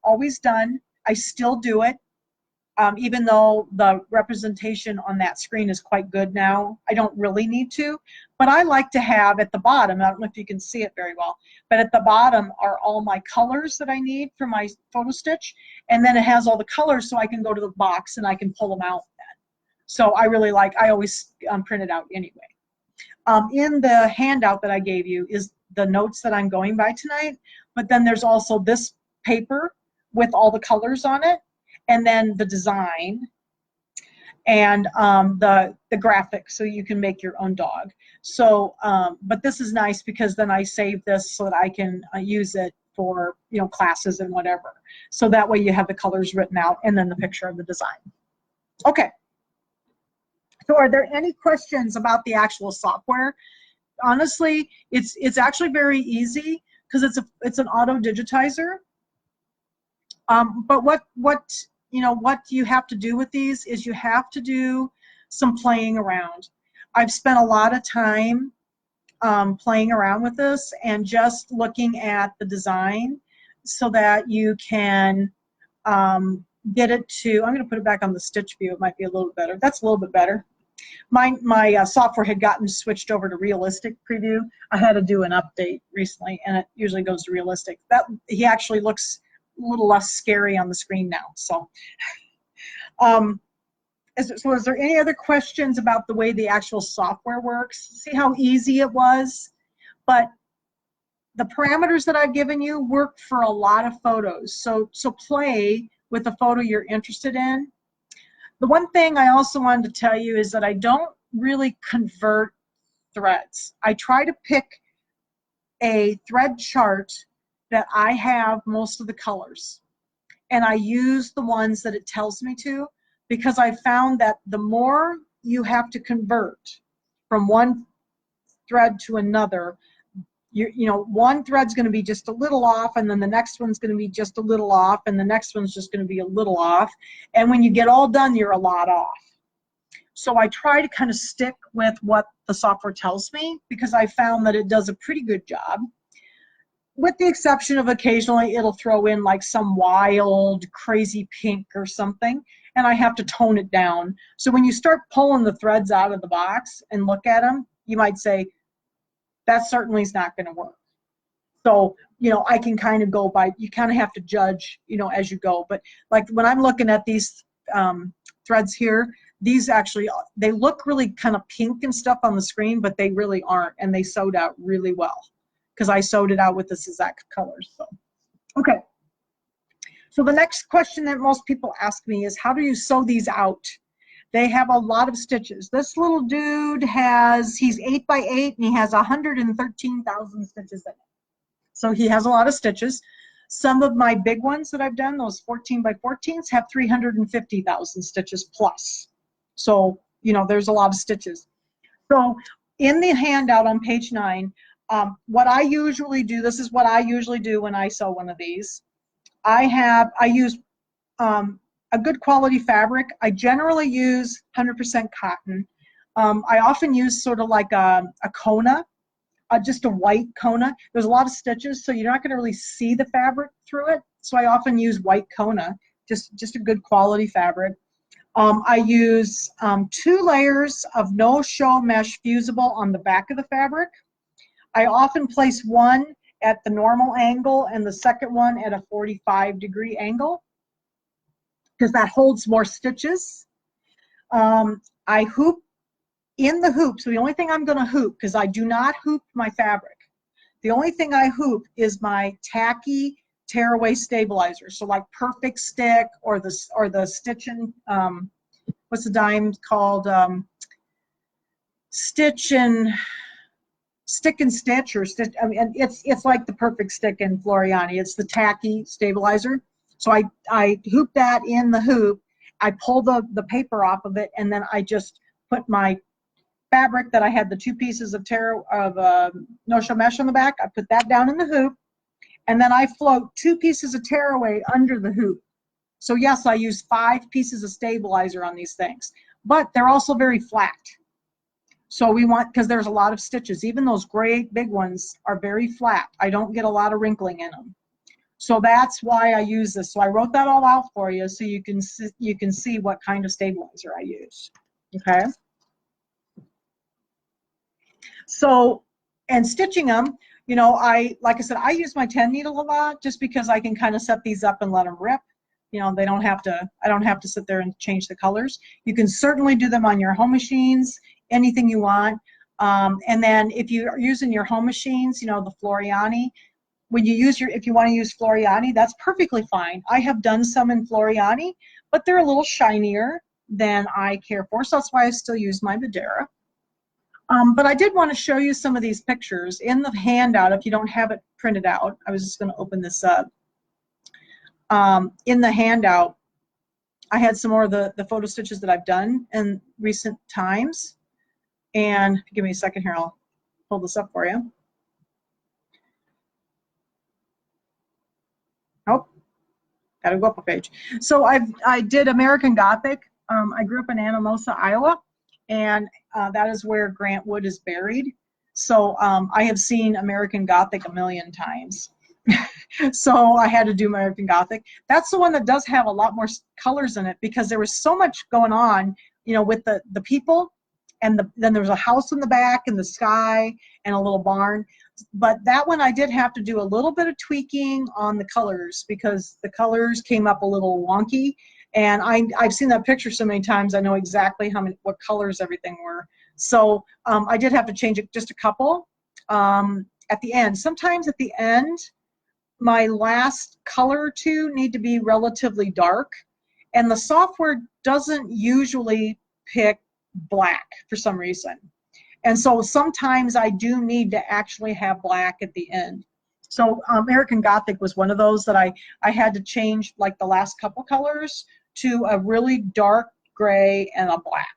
always done. I still do it, even though the representation on that screen is quite good now. I don't really need to, but I like to have at the bottom, I don't know if you can see it very well, but at the bottom are all my colors that I need for my photo stitch, and then it has all the colors so I can go to the box and I can pull them out then. So I really like, I always print it out anyway. In the handout that I gave you is the notes that I'm going by tonight, but then there's also this paper with all the colors on it, and then the design, and the graphics, so you can make your own dog. So, but this is nice because then I save this so that I can use it for, you know, classes and whatever. So that way you have the colors written out and then the picture of the design. Okay. So are there any questions about the actual software? Honestly, it's actually very easy because it's an auto digitizer. But what you have to do with these is you have to do some playing around. I've spent a lot of time playing around with this and just looking at the design so that you can get it to, I'm going to put it back on the stitch view. It might be a little better. That's a little bit better. My software had gotten switched over to realistic preview. I had to do an update recently, and it usually goes to realistic. He actually looks a little less scary on the screen now. So, is there any other questions about the way the actual software works? See how easy it was? But the parameters that I've given you work for a lot of photos. So play with the photo you're interested in. The one thing I also wanted to tell you is that I don't really convert threads. I try to pick a thread chart that I have most of the colors, and I use the ones that it tells me to, because I found that the more you have to convert from one thread to another, you know, one thread's going to be just a little off, and then the next one's going to be just a little off, and the next one's just going to be a little off, and when you get all done, you're a lot off. So I try to kind of stick with what the software tells me, because I found that it does a pretty good job, with the exception of occasionally it'll throw in like some wild crazy pink or something, and I have to tone it down. So when you start pulling the threads out of the box and look at them, you might say, that certainly is not going to work. So, you know, I can kind of go by, you kind of have to judge, you know, as you go. But like when I'm looking at these threads here, these actually, they look really kind of pink and stuff on the screen, but they really aren't, and they sewed out really well because I sewed it out with this exact colors. So, okay. So the next question that most people ask me is, how do you sew these out? They have a lot of stitches. This little dude he's 8 by 8, and he has 113,000 stitches in it. So he has a lot of stitches. Some of my big ones that I've done, those 14 by 14s, have 350,000 stitches plus. So, you know, there's a lot of stitches. So in the handout on page 9, what I usually do, this is what I usually do when I sew one of these. I use a good quality fabric. I generally use 100% cotton. I often use sort of like a Kona, just a white Kona. There's a lot of stitches, so you're not going to really see the fabric through it. So I often use white Kona, just a good quality fabric. I use 2 layers of no-show mesh fusible on the back of the fabric. I often place one at the normal angle and the second one at a 45-degree angle because that holds more stitches. I hoop in the hoop. So the only thing I'm going to hoop, because I do not hoop my fabric, the only thing I hoop is my tacky tearaway stabilizer. So like Perfect Stick or the Stitchin', what's the dime called? Stick and Stitch, or Stitch. I mean, it's like the Perfect Stick in Floriani. It's the tacky stabilizer. So I hoop that in the hoop. I pull the paper off of it, and then I just put my fabric that I had the 2 pieces of no-show mesh on the back. I put that down in the hoop, and then I float 2 pieces of tearaway under the hoop. So yes, I use 5 pieces of stabilizer on these things, but they're also very flat. So we want, because there's a lot of stitches, even those great big ones are very flat. I don't get a lot of wrinkling in them. So that's why I use this. So I wrote that all out for you so you can see what kind of stabilizer I use. Okay. So, and stitching them, you know, like I said, I use my 10 needle a lot just because I can kind of set these up and let them rip. You know, I don't have to sit there and change the colors. You can certainly do them on your home machines, anything you want. And then if you're using your home machines, you know, the Floriani, if you want to use Floriani, that's perfectly fine. I have done some in Floriani, but they're a little shinier than I care for. So that's why I still use my Madeira. But I did want to show you some of these pictures in the handout. If you don't have it printed out, I was just going to open this up. In the handout, I had some more of the photo stitches that I've done in recent times. And give me a second here, I'll pull this up for you. Oh, got to go up a page. So I did American Gothic. I grew up in Anamosa, Iowa, and that is where Grant Wood is buried. So I have seen American Gothic a million times. So I had to do American Gothic. That's the one that does have a lot more colors in it because there was so much going on, you know, with the people, and then there was a house in the back and the sky and a little barn. But that one I did have to do a little bit of tweaking on the colors because the colors came up a little wonky. And I've seen that picture so many times, I know exactly what colors everything were. So I did have to change it just a couple at the end. Sometimes at the end, my last color or two need to be relatively dark. And the software doesn't usually pick black for some reason. And so sometimes I do need to actually have black at the end. So American Gothic was one of those that I had to change like the last couple colors to a really dark gray and a black.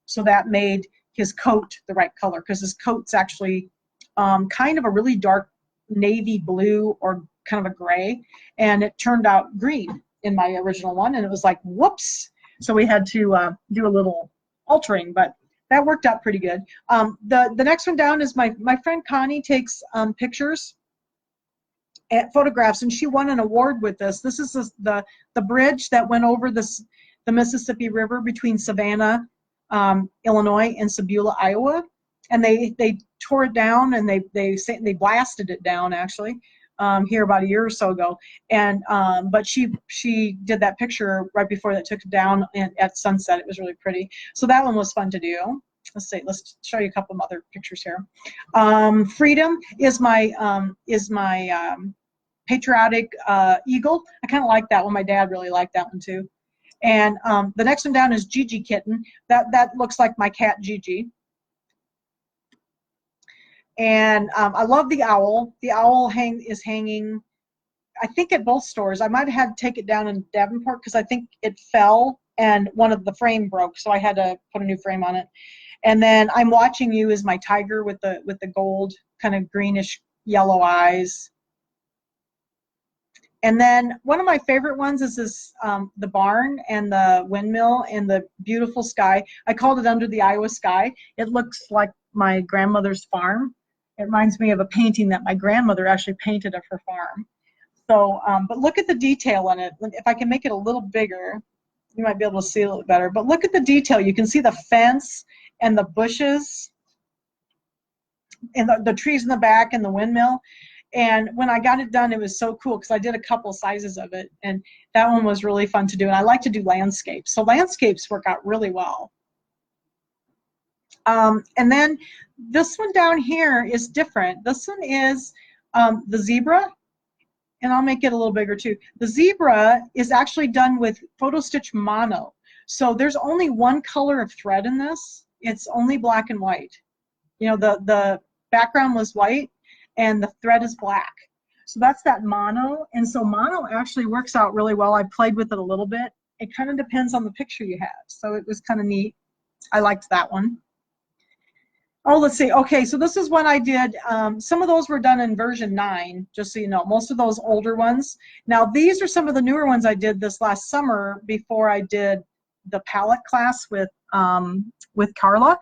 So that made his coat the right color because his coat's actually kind of a really dark navy blue or kind of a gray, and it turned out green in my original one, and it was like, whoops. So we had to do a little altering, but that worked out pretty good. The next one down is my friend Connie takes pictures and photographs, and she won an award with this. This is the bridge that went over the Mississippi River between Savannah, Illinois, and Sebula, Iowa, and they tore it down, and they blasted it down actually here about a year or so ago. And but she did that picture right before that, took it down at sunset. It was really pretty. So that one was fun to do. Let's show you a couple of other pictures here. Freedom is my patriotic eagle. I kind of like that one. My dad really liked that one too. And the next one down is Gigi Kitten. That looks like my cat Gigi. And I love the owl. The owl is hanging, I think, at both stores. I might have had to take it down in Davenport because I think it fell and one of the frame broke, so I had to put a new frame on it. And then I'm Watching You is my tiger with the gold kind of greenish yellow eyes. And then one of my favorite ones is this the barn and the windmill and the beautiful sky. I called it Under the Iowa Sky. It looks like my grandmother's farm. It reminds me of a painting that my grandmother actually painted of her farm. So, but look at the detail on it. If I can make it a little bigger, You might be able to see a little better, but look at the detail. You can see the fence and the bushes and the trees in the back and the windmill. And when I got it done, it was so cool because I did a couple sizes of it, and that one was really fun to do. And I like to do landscapes, so landscapes work out really well. And then this one down here is different. This one is the zebra, and I'll make it a little bigger too. The zebra is actually done with photo stitch mono. So there's only one color of thread in this. It's only black and white. You know, the background was white and the thread is black. So that's that mono. And so mono actually works out really well. I played with it a little bit. It kind of depends on the picture you have. So it was kind of neat. I liked that one. Oh, let's see. Okay, so this is one I did. Some of those were done in version 9, just so you know. Most of those older ones. Now, these are some of the newer ones I did this last summer before I did the palette class with Carla.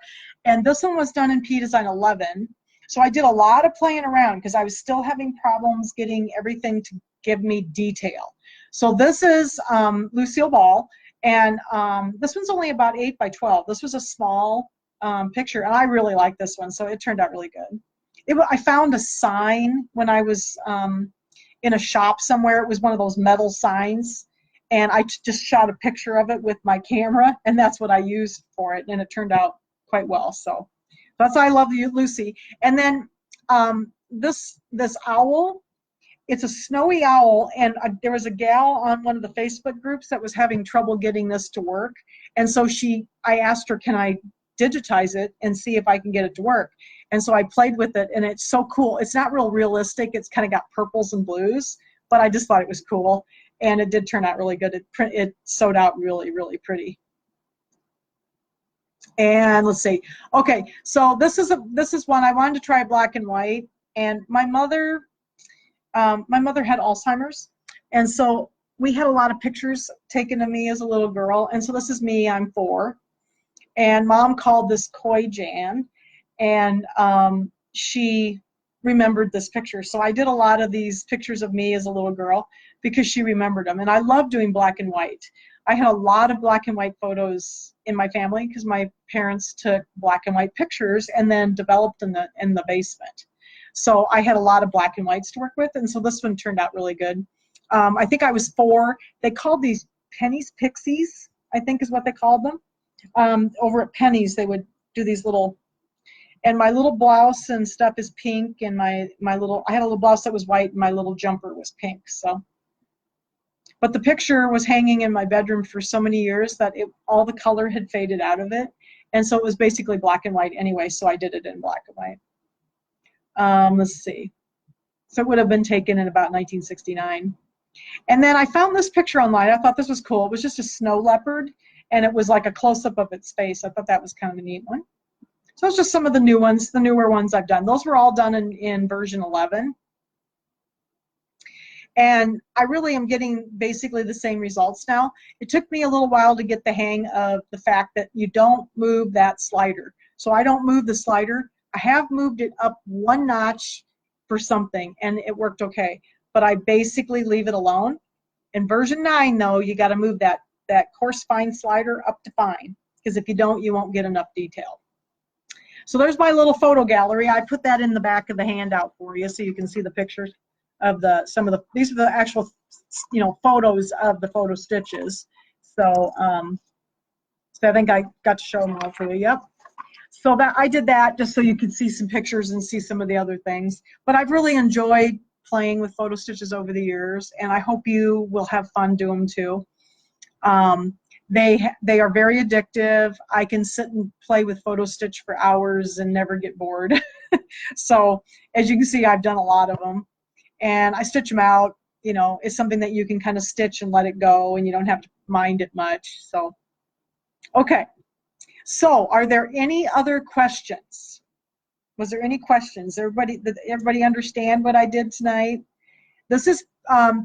And this one was done in P Design 11. So I did a lot of playing around because I was still having problems getting everything to give me detail. So this is Lucille Ball, and this one's only about 8 by 12. This was a small picture, and I really like this one, so it turned out really good. I found a sign when I was in a shop somewhere. It was one of those metal signs, and I just shot a picture of it with my camera, and that's what I used for it, and it turned out quite well. So that's I love you, Lucy. And then this owl, it's a snowy owl, and there was a gal on one of the Facebook groups that was having trouble getting this to work, and so I asked her, can I digitize it and see if I can get it to work? And so I played with it, and it's so cool. It's not real realistic. It's kind of got purples and blues, but I just thought it was cool, and it did turn out really good. It sewed out really, really pretty. And let's see. Okay, so this is one I wanted to try black and white, and my mother had Alzheimer's, and so we had a lot of pictures taken of me as a little girl, and so this is me. I'm 4, and Mom called this Koi Jan, and she remembered this picture. So I did a lot of these pictures of me as a little girl because she remembered them, and I love doing black and white. I had a lot of black and white photos in my family because my parents took black and white pictures and then developed in the basement. So I had a lot of black and whites to work with, and so this one turned out really good. I think I was 4. They called these Penny's Pixies, I think is what they called them. Over at Penny's, they would do these little, and my little blouse and stuff is pink, and I had a little blouse that was white, and my little jumper was pink. So, but the picture was hanging in my bedroom for so many years that all the color had faded out of it, and so it was basically black and white anyway. So I did it in black and white. Let's see. So it would have been taken in about 1969. And then I found this picture online. I thought this was cool. It was just a snow leopard, and it was like a close-up of its face. I thought that was kind of a neat one. So it's just some of the newer ones I've done. Those were all done in version 11. And I really am getting basically the same results now. It took me a little while to get the hang of the fact that you don't move that slider. So I don't move the slider. I have moved it up 1 notch for something, and it worked okay. But I basically leave it alone. In version 9, though, you got to move that coarse fine slider up to fine, because if you don't, you won't get enough detail. So there's my little photo gallery. I put that in the back of the handout for you so you can see the pictures of these are the actual, photos of the photo stitches. So, so I think I got to show them all for you. Yep. So that I did that just so you could see some pictures and see some of the other things. But I've really enjoyed playing with photo stitches over the years, and I hope you will have fun doing them too. They are very addictive. I can sit and play with photo stitch for hours and never get bored. So as you can see, I've done a lot of them, and I stitch them out. It's something that you can kind of stitch and let it go, and you don't have to mind it much. So, okay. So are there any other questions? Was there any questions? Did everybody understand what I did tonight? This is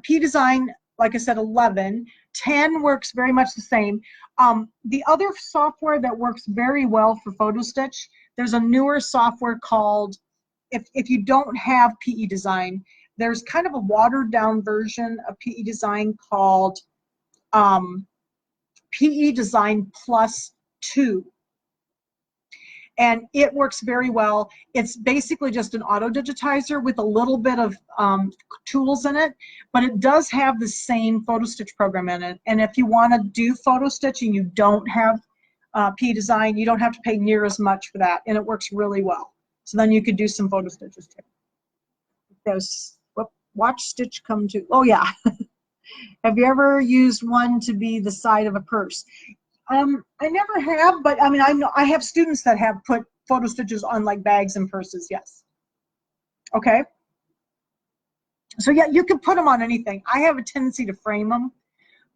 P Design, like I said, 11. 10 works very much the same. The other software that works very well for photo stitch, there's a newer software called, if you don't have PE Design, there's kind of a watered down version of PE Design called PE Design Plus 2. And it works very well. It's basically just an auto digitizer with a little bit of tools in it, but it does have the same photo stitch program in it. And if you want to do photo stitch and you don't have PE Design, you don't have to pay near as much for that, and it works really well. So then you could do some photo stitches too. There's, watch stitch come to, oh yeah. Have you ever used one to be the side of a purse? I never have, but I mean, I have students that have put photo stitches on like bags and purses, yes. Okay. So yeah, you can put them on anything. I have a tendency to frame them,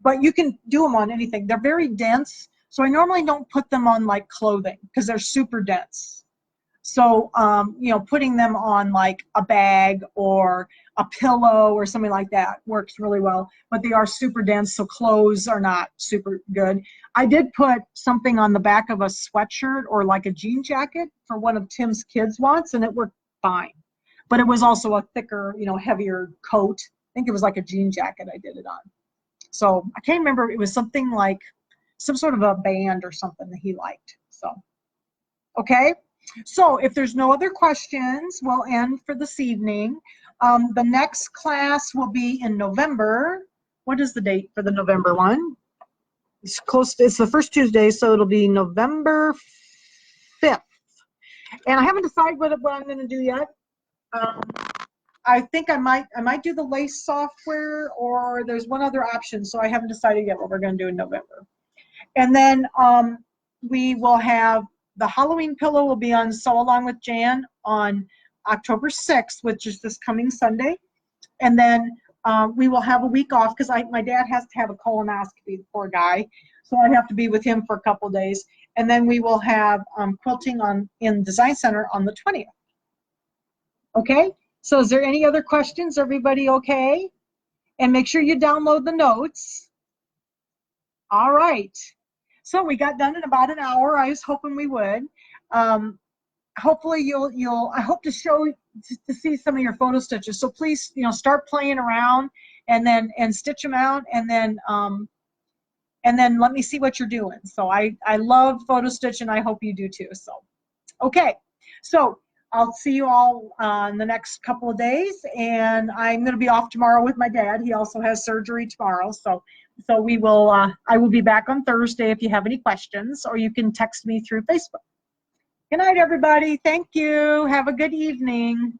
but you can do them on anything. They're very dense, so I normally don't put them on like clothing because they're super dense. So, you know, putting them on like a bag or a pillow or something like that works really well, but they are super dense, so clothes are not super good. I did put something on the back of a sweatshirt or like a jean jacket for one of Tim's kids once, and it worked fine. But it was also a thicker, you know, heavier coat. I think it was like a jean jacket I did it on. So I can't remember, it was something like some sort of a band or something that he liked. So, okay. So if there's no other questions, we'll end for this evening. The next class will be in November. What is the date for the November one? It's close to, it's the first Tuesday, so it'll be November 5th. And I haven't decided what I'm going to do yet. I think I might do the lace software, or there's one other option, so I haven't decided yet what we're going to do in November. And then we will have the Halloween pillow will be on Sew Along with Jan on October 6th, which is this coming Sunday. And then we will have a week off because my dad has to have a colonoscopy, the poor guy. So I have to be with him for a couple of days. And then we will have quilting in Design Center on the 20th. Okay, so is there any other questions? Everybody okay? And make sure you download the notes. All right. So we got done in about an hour. I was hoping we would. Hopefully I hope to see some of your photo stitches. So please, you know, start playing around and stitch them out, and then let me see what you're doing. So I love photo stitch, and I hope you do too. So, okay. So I'll see you all in the next couple of days, and I'm going to be off tomorrow with my dad. He also has surgery tomorrow. So we will, I will be back on Thursday if you have any questions, or you can text me through Facebook. Good night, everybody. Thank you. Have a good evening.